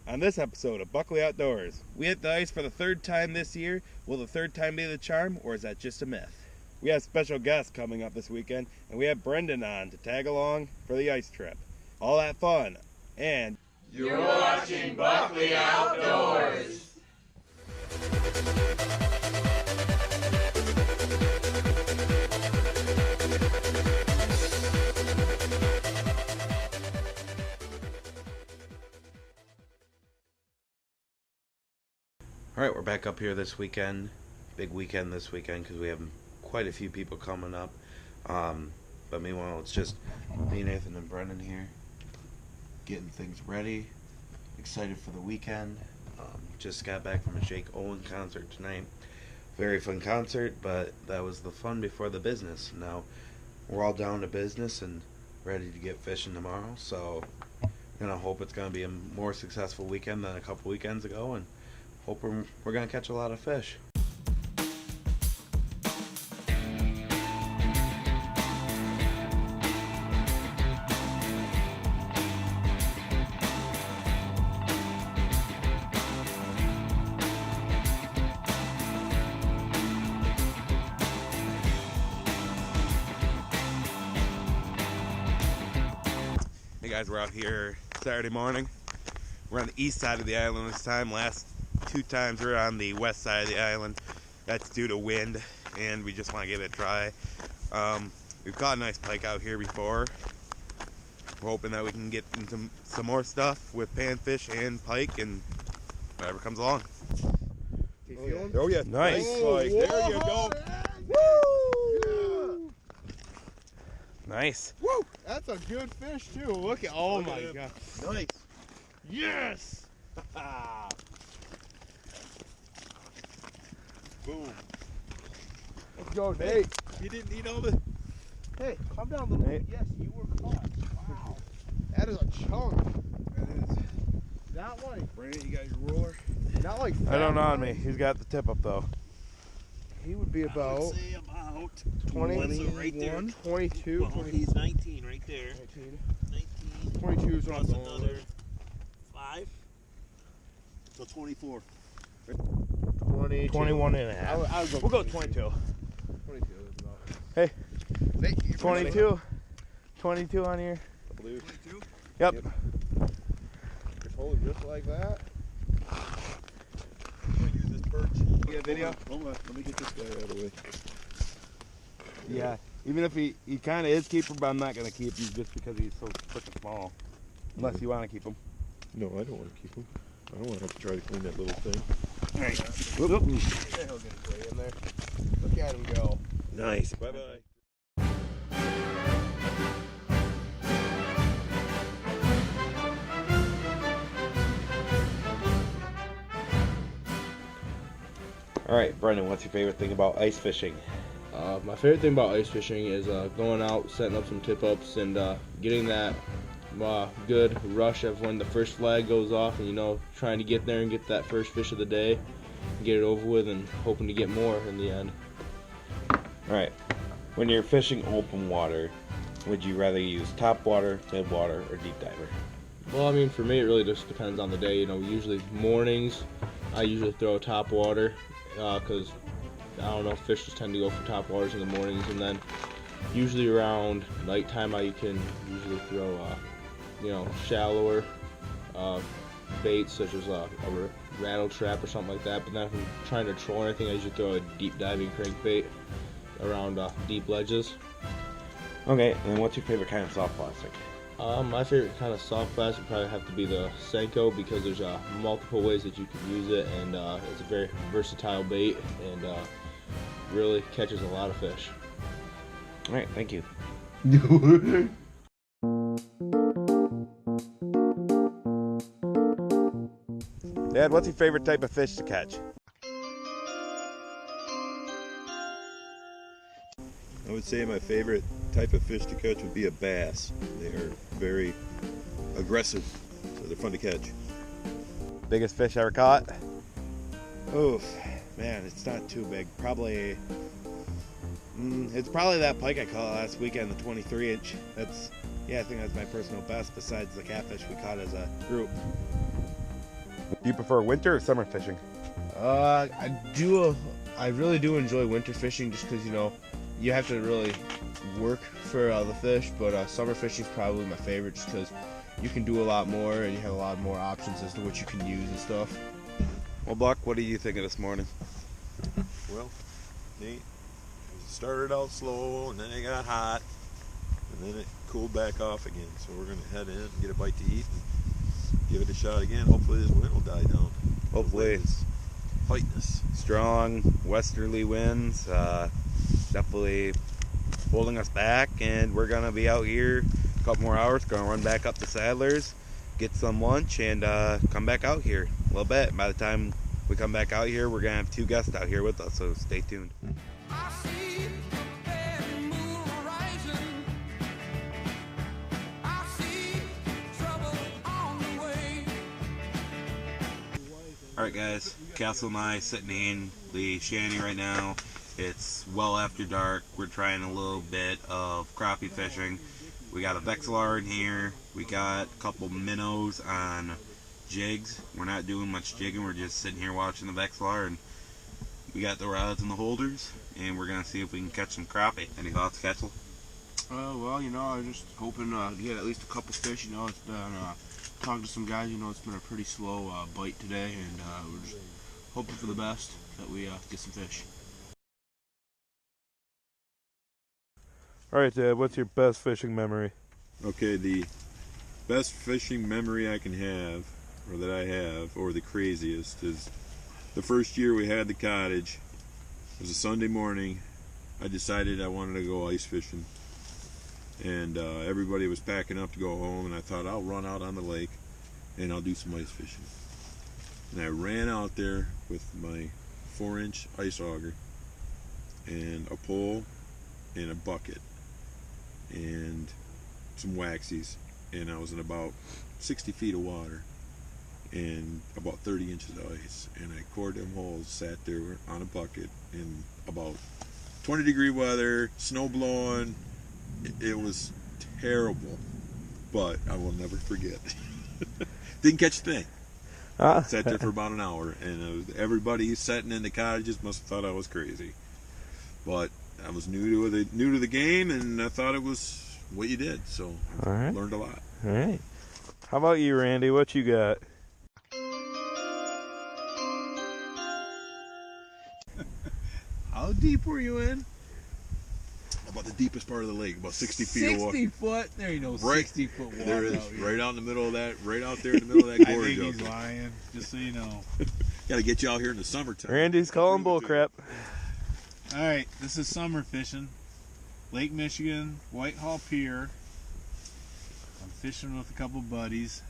On this episode of Buckley Outdoors, we hit the ice for the third time this year. Will the third time be the charm, or is that just a myth? We have special guests coming up this weekend, and we have Brendan on to tag along for the ice trip. All that fun, and you're watching Buckley Outdoors. Alright, we're back up here this weekend. Big weekend this weekend because we have quite a few people coming up. But meanwhile, it's just me, Nathan, and Brendan here getting things ready. Excited for the weekend. Just got back from a Jake Owen concert tonight. Very fun concert, but that was the fun before the business. Now we're all down to business and ready to get fishing tomorrow. So I'm going to hope it's going to be a more successful weekend than a couple weekends ago, and hope we're going to catch a lot of fish. hey guys, we're out here Saturday morning. We're on the east side of the island this time. Last two times we're on the west side of the island. That's due to wind, and we just want to get it dry. We've caught a nice pike out here before. We're hoping that we can get into some more stuff with panfish and pike and whatever comes along. Oh yeah, nice. Pike. There you go. Woo! Nice. Woo! That's a good fish too. Look at, oh my god. Nice. Yes. Boom. Let's go, Nate. You didn't need all the... Hey, calm down a little bit. Yes, you were caught. Wow. That is a chunk. That is. Not like, Brandon, you got your ruler? not like I don't know on me. He's got the tip up though. He would be about I would say about 20, so right there. 22, Well, 20, he's 19 right there. 19. 19. 22 is what I'm Plus going another with. 5. So 24. 22. 21 and a half. We'll go 22. 22 is about. Hey. Nate, you 22. 22 on here. 22? Yep. Just hold it just like that. Use this perch. You got video? Hold on. Let me get this guy out of the way. Yeah. Even if he kind of is keeper, but I'm not going to keep him just because he's so freaking small. Unless you want to keep him. No, I don't want to keep him. I don't want to have to try to clean that little thing. All right. Whoop. Yeah, he'll get his way in there. Look at him go. Nice. Bye-bye. Alright, Brendan, what's your favorite thing about ice fishing? My favorite thing about ice fishing is going out, setting up some tip-ups, and getting that good rush of when the first flag goes off, and trying to get there and get that first fish of the day, get it over with, and hoping to get more in the end. Alright, when you're fishing open water, would you rather use top water, mid water, or deep diver? Well, I mean, for me, it really just depends on the day. Usually mornings, I usually throw top water, because I don't know, fish just tend to go for top waters in the mornings, and then usually around nighttime I can usually throw shallower baits such as a rattle trap or something like that. But then if I'm trying to troll anything, I usually throw a deep diving crankbait around deep ledges. Okay, and what's your favorite kind of soft plastic? My favorite kind of soft plastic would probably have to be the Senko, because there's multiple ways that you can use it, and it's a very versatile bait, and really catches a lot of fish. Alright, thank you. Dad, what's your favorite type of fish to catch? I would say my favorite type of fish to catch would be a bass. They are very aggressive, so they're fun to catch. Biggest fish ever caught? Oof, man, it's not too big. Probably, it's probably that pike I caught last weekend, the 23-inch. I think that's my personal best besides the catfish we caught as a group. Do you prefer winter or summer fishing? I really do enjoy winter fishing just because, you know, you have to really work for the fish, but summer fishing is probably my favorite just because you can do a lot more and you have a lot more options as to what you can use and stuff. Well, Buck, what do you think of this morning? Well, neat. It started out slow, and then it got hot, and then it cooled back off again. So we're going to head in and get a bite to eat and give it a shot again. Hopefully this wind will die down. Hopefully. It's fighting us. Strong westerly winds, definitely holding us back, and we're going to be out here a couple more hours, going to run back up to Sadler's, get some lunch, and come back out here a little bit. By the time we come back out here, we're going to have 2 guests out here with us, so stay tuned. Alright guys, Castle and I sitting in the shanty right now. It's well after dark. We're trying a little bit of crappie fishing. We got a Vexilar in here. We got a couple minnows on jigs. We're not doing much jigging. We're just sitting here watching the Vexilar, and we got the rods and the holders, and we're going to see if we can catch some crappie. Any thoughts, Ketchel? Well, you know, I was just hoping to get at least a couple fish. You know, it's been talking to some guys. You know, it's been a pretty slow bite today, and we're just hoping for the best that we get some fish. All right, Dad, what's your best fishing memory? Okay, the best fishing memory I can have, or that I have, or the craziest, is the first year we had the cottage. It was a Sunday morning. I decided I wanted to go ice fishing, and everybody was packing up to go home, and I thought I'll run out on the lake and I'll do some ice fishing. And I ran out there with my 4-inch ice auger and a pole and a bucket and some waxies, and I was in about 60 feet of water and about 30 inches of ice, and I cored them holes, sat there on a bucket in about 20-degree weather, snow blowing. It was terrible, but I will never forget. Didn't catch a thing. Sat there for about an hour, and everybody sitting in the cottages must have thought I was crazy. But I was new to the game, and I thought it was what you did, so I learned a lot. All right. How about you, Randy? What you got? How deep were you in? About the deepest part of the lake, about 60 feet of water. 60 foot? There ain't no 60-foot water. There is, out here. right out in the middle of that, right out there in the middle of that I gorge. think he's out there. lying, just so you know. Got to get you out here in the summertime. Randy's calling bullcrap. All right, this is summer fishing. Lake Michigan, Whitehall Pier. I'm fishing with a couple buddies.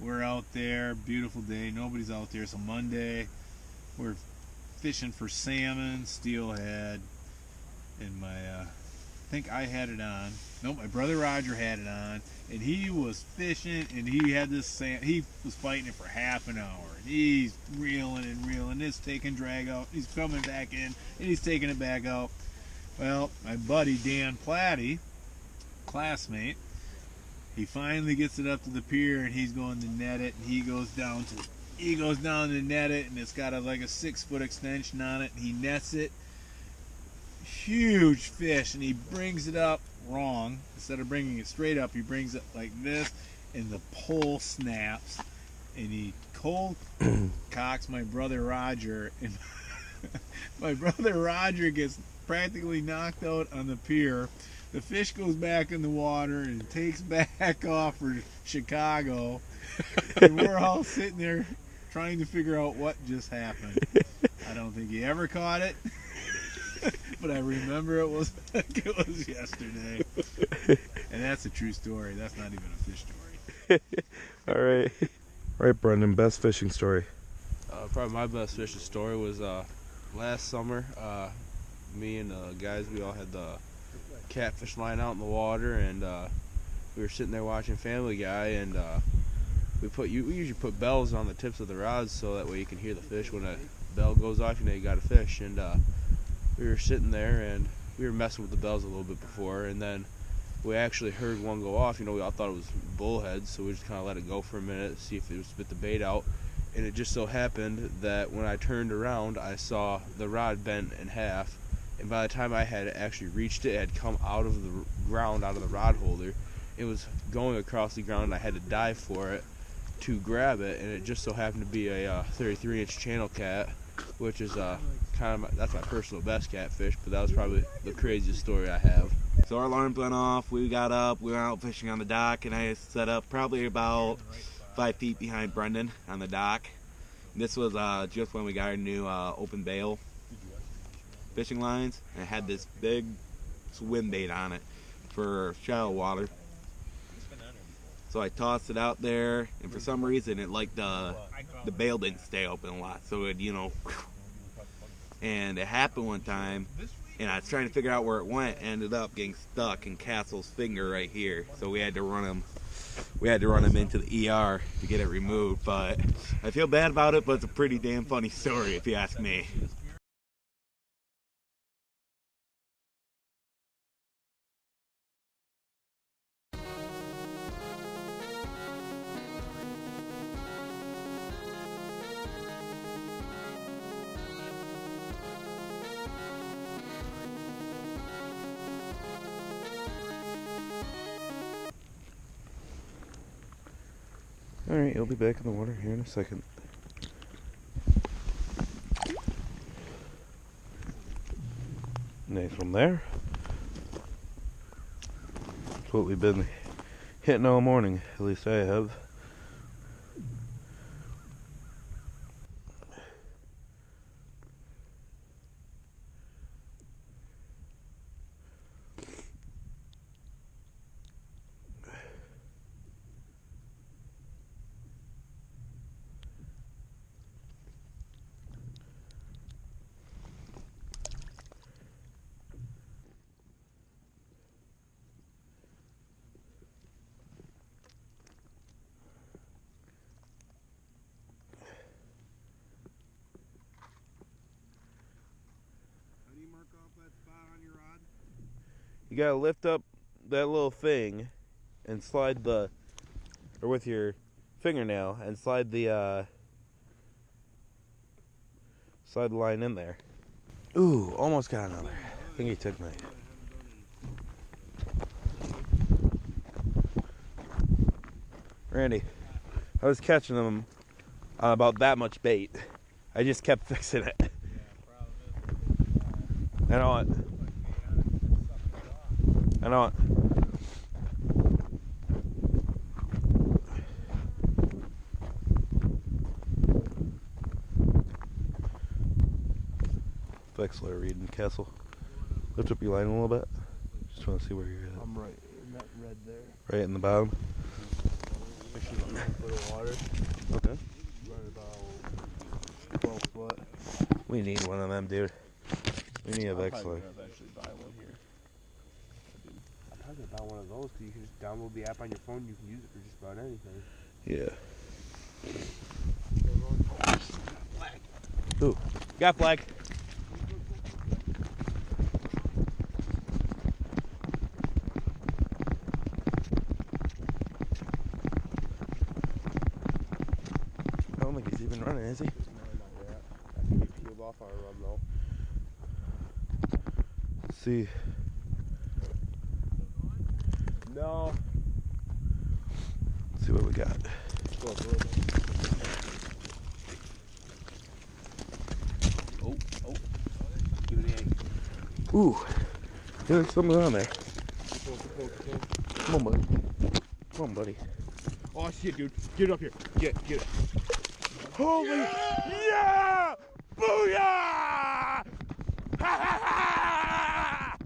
We're out there, beautiful day. Nobody's out there. It's a Monday. We're fishing for salmon, steelhead, and I think I had it on. No, my brother Roger had it on, and he was fishing, and he had this he was fighting it for half an hour, and he's reeling and reeling. It's taking drag out. He's coming back in, and he's taking it back out. Well, my buddy Dan Platty, classmate, he finally gets it up to the pier, and he's going to net it, and he goes down to net it, and it's got like a 6-foot extension on it, and he nets it. Huge fish, and he brings it up wrong. Instead of bringing it straight up, he brings it like this, and the pole snaps, and he cold cocks my brother Roger, and my brother Roger gets practically knocked out on the pier. The fish goes back in the water and takes back off for Chicago, and we're all sitting there trying to figure out what just happened. I don't think he ever caught it. But I remember it was like it was yesterday. And that's a true story. That's not even a fish story. All right. All right, Brendan, best fishing story. Probably my best fishing story was last summer. Me and the guys, we all had the catfish line out in the water, and we were sitting there watching Family Guy, and we usually put bells on the tips of the rods so that way you can hear the fish. When a bell goes off, you know you got a fish. And we were sitting there, and we were messing with the bells a little bit before, and then we actually heard one go off. You know, we all thought it was bullheads, so we just kind of let it go for a minute, see if it would spit the bait out. and it just so happened that when I turned around, I saw the rod bent in half, and by the time I had actually reached it, it had come out of the ground, out of the rod holder. It was going across the ground, and I had to dive for it to grab it, and it just so happened to be a 33-inch channel cat, which is that's my personal best catfish, but that was probably the craziest story I have. So our alarms went off, we got up, we went out fishing on the dock, and I set up probably about 5 feet behind Brendan on the dock. This was just when we got our new open bail fishing lines, and it had this big swim bait on it for shallow water. So I tossed it out there, and for some reason it like the bail didn't stay open a lot, so it, you know, and it happened one time, and I was trying to figure out where it went, ended up getting stuck in Castle's finger right here, so we had to run him into the ER to get it removed. But I feel bad about it, but it's a pretty damn funny story if you ask me. Alright, he'll be back in the water here in a second. Nice one there. That's what we've been hitting all morning, at least I have. You gotta lift up that little thing and slide or with your fingernail and slide the line in there. Ooh, almost got another. I think he took me. Randy, I was catching them about that much bait. I just kept fixing it. I know it. I know it. Vexler, Reed, and Castle. Lift up your line a little bit. Just want to see where you're at. I'm right in that red there. Right in the bottom? Fishing on a foot of water. Okay. Run about 12 foot. We need one of them, dude. We need a Vexler. Eventually buy one here. I'm talking about one of those because you can just download the app on your phone. You can use it for just about anything. Yeah. Ooh, got flag. I don't think he's even running, is he? No, not yet. I think he peeled off our rub though. Let's see. No. Let's see what we got. Oh. Give it an egg. Ooh, there's something on there. Come on, buddy. Come on, buddy. Oh shit, dude. Get it up here. Get it. Holy yeah! Booyah! Ha ha ha!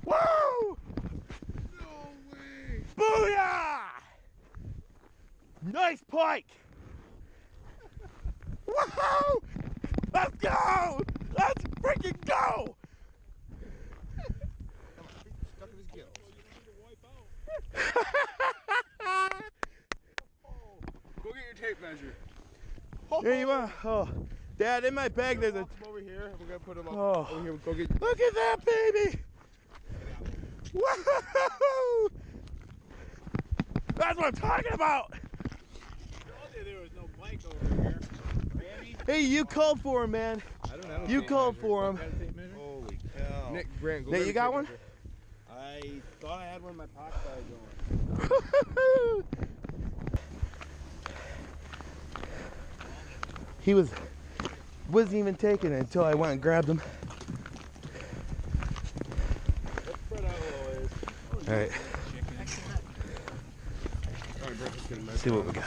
Woo! No way! Booyah! Nice pike! Woohoo! Let's go! Let's freaking go! Stuck in his gills. Go get your tape measure. Here you are. Oh, Dad, in my bag there's a. Over here. We're gonna put him up. Oh. Over here. Go get. Look at that baby! Woohoo! That's what I'm talking about! There was no Hey, you called for him, man. You called for him. Holy cow. Nick, Grant, go Nate, grab you a got tape one? measure. I thought I had one in my pocket, but I don't. He wasn't even taking it until I went and grabbed him. All right. Let's see what we got.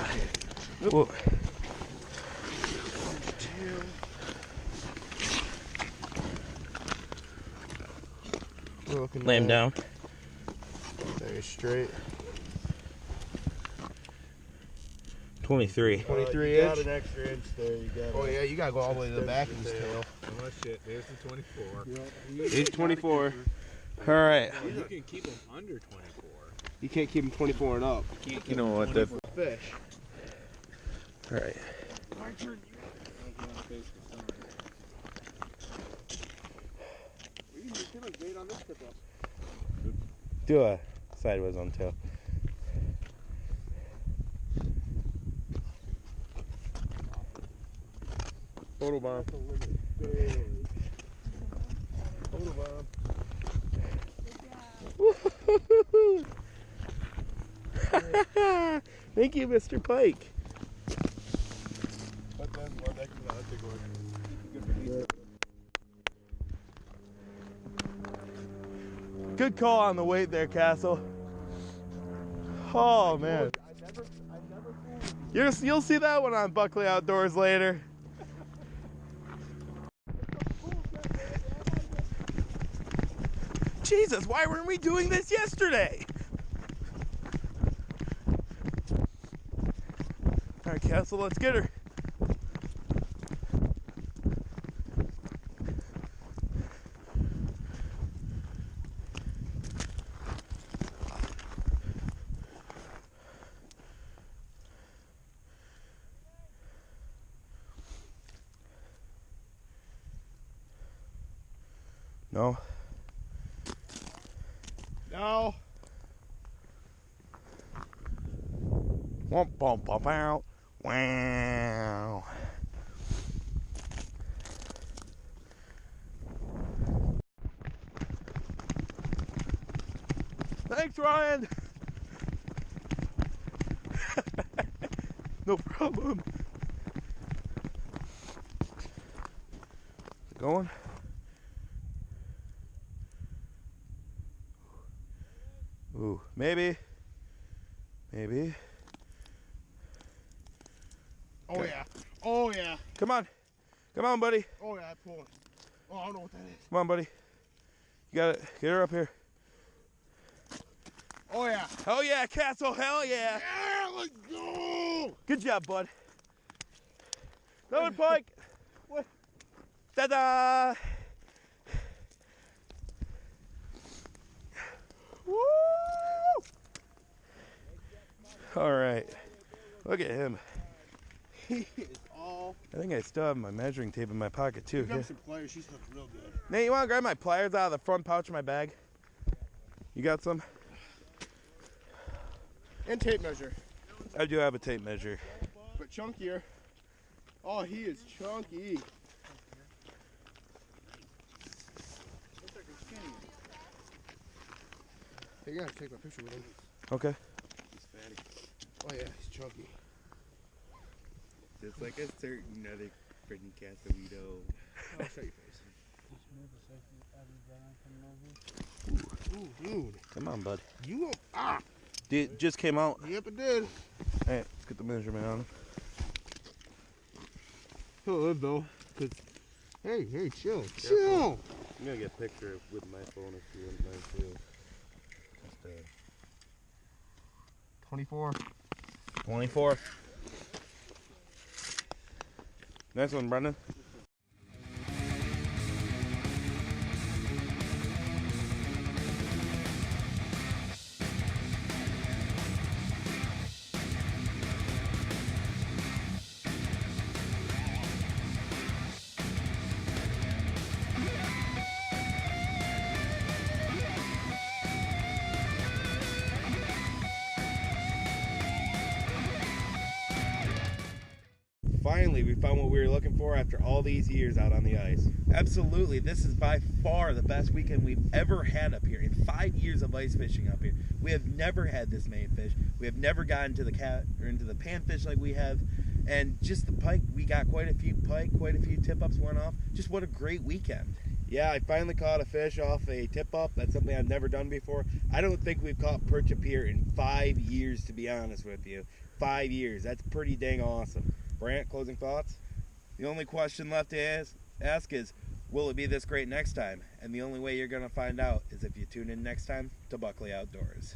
Whoa. We're looking Lay him down. very straight. 23. 23 You inch. got an extra inch there. You got. Oh yeah, you gotta go all the way to the back of his there. tail. Oh shit! There's the 24. He's 24. All right. You can keep them under 24. You can't keep him 24 and up. You know what? The Fish. all right. Do a sideways on tail. Photo bomb. Thank you, Mr. Pike. Good call on the weight there, Castle. Oh man. You'll see that one on Buckley Outdoors later. Jesus, why weren't we doing this yesterday? All right, Castle, let's get her. No. No. Womp bump bump out. Wow. Thanks, Ryan. No problem. Going? Ooh, maybe. Maybe. Oh yeah. Oh yeah. Come on. Come on, buddy. Oh yeah, I pulled. Oh, I don't know what that is. Come on, buddy. You got it. Get her up here. Oh yeah. Oh, yeah, Castle. Hell yeah. Yeah, let's go. Good job, bud. Another pike. What? Ta-da. Woo! All right. Look at him. He is all. I think I still have my measuring tape in my pocket, too. Pick Yeah. up some pliers. She's hooked real good. Nate, you want to grab my pliers out of the front pouch of my bag? You got some? And tape measure, I do have a tape measure. but chunkier. Oh, he is chunky. Hey, you gotta take my picture with him. Okay. Oh yeah, he's chunky. Just like a certain other freaking Castellito. Oh, show your face. Ooh, dude. Come on, bud. You ah! It just came out. Yep, it did. Hey, let's get the measurement on him. He'll live though, cause hey, chill, chill. I'm gonna get a picture with my phone if you wouldn't mind too. 24. 24. Nice one, Brendan. finally we found what we were looking for after all these years out on the ice. Absolutely, this is by far the best weekend we've ever had up here. In 5 years of ice fishing up here, we have never had this many fish. We have never gotten to the into the panfish like we have, and just the pike. We got quite a few pike, quite a few tip-ups went off. Just what a great weekend. Yeah, I finally caught a fish off a tip-up. That's something I've never done before. I don't think we've caught perch up here in 5 years, to be honest with you. 5 years. That's pretty dang awesome. Brant, closing thoughts? The only question left to ask is, will it be this great next time? And the only way you're going to find out is if you tune in next time to Buckley Outdoors.